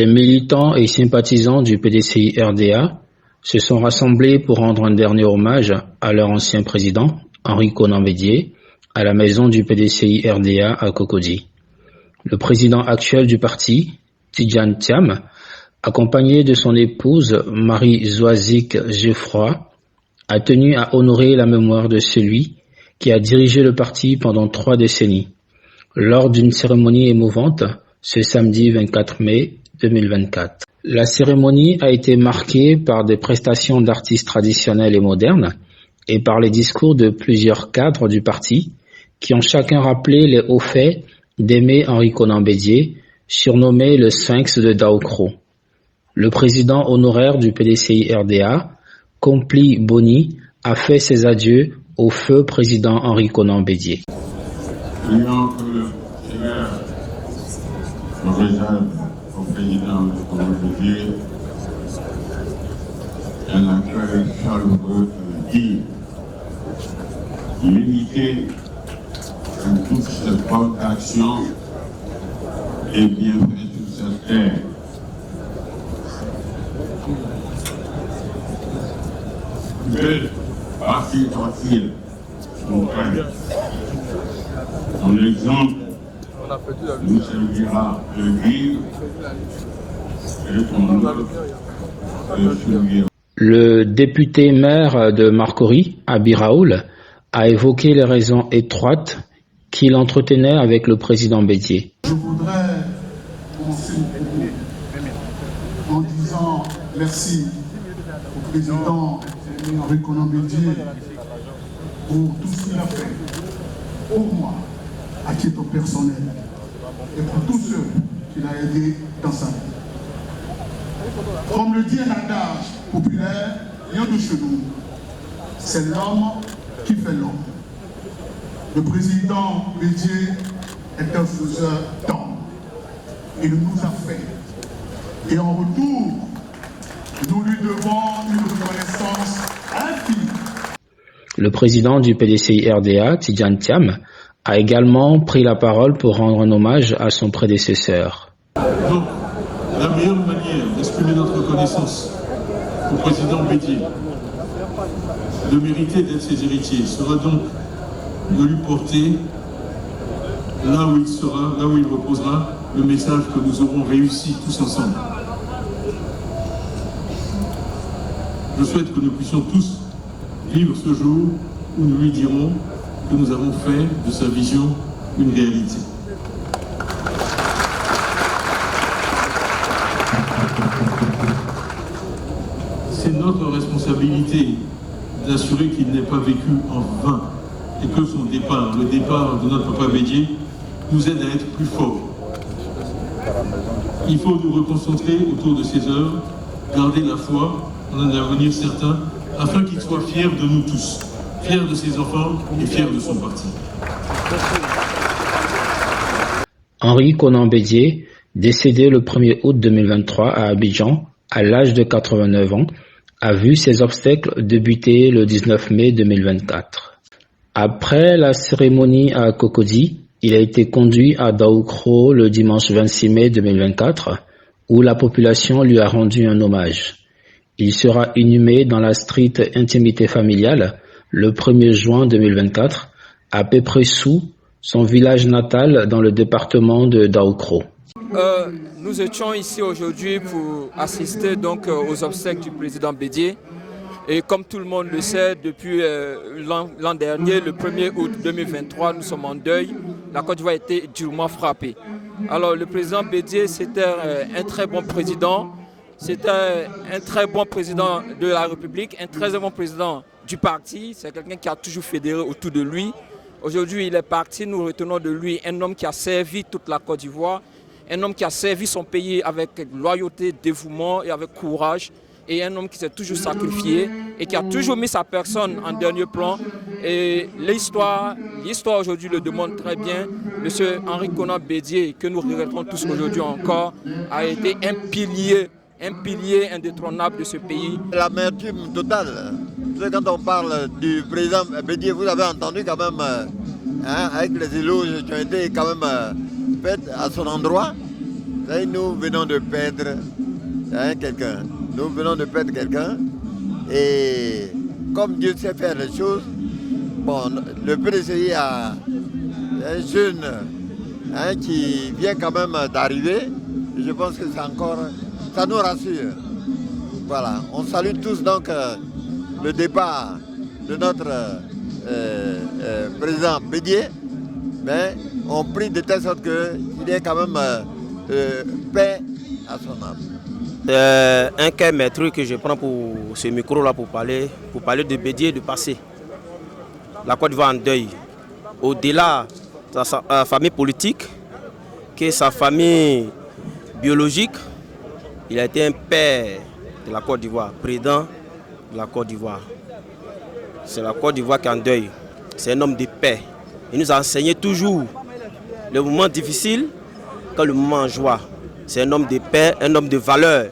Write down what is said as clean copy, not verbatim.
Les militants et sympathisants du PDCI-RDA se sont rassemblés pour rendre un dernier hommage à leur ancien président, Henri Konan Bédié, à la maison du PDCI-RDA à Cocody. Le président actuel du parti, Tidjane Thiam, accompagné de son épouse Marie Zoazic Geoffroy, a tenu à honorer la mémoire de celui qui a dirigé le parti pendant 3 décennies, lors d'une cérémonie émouvante ce samedi 24 mai 2024. La cérémonie a été marquée par des prestations d'artistes traditionnels et modernes et par les discours de plusieurs cadres du parti qui ont chacun rappelé les hauts faits d'Aimé Henri Konan Bédié, surnommé le Sphinx de Daokro. Le président honoraire du PDCI-RDA, Kompli Boni, a fait ses adieux au feu président Henri Konan Bédié. Prions que le Seigneur nous réserve au président Konan Bédié un accueil chaleureux et digne, l'unité de toutes ces bonnes actions et bienfaits sur cette terre. Que parti tranquille, mon frère. Ton exemple nous servira de guide et ton œuvre de suivre. Le député maire de Marcory, Abi Raoul, a évoqué les raisons étroites qu'il entretenait avec le président Bédié. Je voudrais commencer en disant merci au président Henri Konan Bédié pour tout ce qu'il a fait pour moi, à titre personnel, et pour tous ceux qu'il a aidés dans sa vie. Comme le dit un adage populaire, rien de chez nous, c'est l'homme qui fait l'homme. Le président Bédié est un faiseur d'hommes. Il nous a fait. Et en retour, nous lui devons une reconnaissance infinie. Le président du PDCI-RDA, Tidjane Thiam, a également pris la parole pour rendre un hommage à son prédécesseur. Donc, la meilleure manière d'exprimer notre reconnaissance au président Bédié, de mériter d'être ses héritiers, sera donc de lui porter, là où il sera, là où il reposera, le message que nous aurons réussi tous ensemble. Je souhaite que nous puissions tous vivre ce jour où nous lui dirons que nous avons fait de sa vision une réalité. C'est notre responsabilité d'assurer qu'il n'ait pas vécu en vain et que son départ, le départ de notre papa Bédié, nous aide à être plus forts. Il faut nous reconcentrer autour de ses œuvres, garder la foi en un avenir certain, afin qu'il soit fier de nous tous, fier de ses enfants et fier de son parti. Henri Konan Bédié, décédé le 1er août 2023 à Abidjan, à l'âge de 89 ans, a vu ses obsèques débuter le 19 mai 2024. Après la cérémonie à Cocody, il a été conduit à Daokro le dimanche 26 mai 2024, où la population lui a rendu un hommage. Il sera inhumé dans la street Intimité familiale le 1er juin 2024 à Pépressou, son village natal dans le département de Daokro. Nous étions ici aujourd'hui pour assister donc aux obsèques du président Bédié. Et comme tout le monde le sait, depuis l'an dernier, le 1er août 2023, nous sommes en deuil. La Côte d'Ivoire a été durement frappée. Alors le président Bédié, c'était un très bon président. C'était un très bon président de la République, un très bon président du parti. C'est quelqu'un qui a toujours fédéré autour de lui. Aujourd'hui, il est parti. Nous retenons de lui un homme qui a servi toute la Côte d'Ivoire, un homme qui a servi son pays avec loyauté, dévouement et avec courage. Et un homme qui s'est toujours sacrifié et qui a toujours mis sa personne en dernier plan. Et l'histoire aujourd'hui le démontre très bien. Monsieur Henri Konan Bédié, que nous regrettons tous aujourd'hui encore, a été un pilier indétrônable de ce pays. L'amertume totale. Quand on parle du président Bédié, vous avez entendu quand même, avec les éloges qui ont été quand même faites à son endroit. nous venons de perdre quelqu'un. Nous venons de perdre quelqu'un. Et comme Dieu sait faire les choses, bon, le PDCI a un jeune qui vient quand même d'arriver. Je pense que c'est encore, ça nous rassure. Voilà, on salue tous donc le départ de notre président Bédié, mais on prie de telle sorte qu'il y ait quand même paix à son âme. Un cas maître que je prends pour ce micro-là pour parler de Bédié, de passé. La Côte d'Ivoire en deuil. Au-delà de sa famille politique, que sa famille biologique, il a été un père de la Côte d'Ivoire, président de la Côte d'Ivoire. C'est la Côte d'Ivoire qui est en deuil. C'est un homme de paix. Il nous a enseigné toujours le moment difficile que le moment en joie. C'est un homme de paix, un homme de valeur.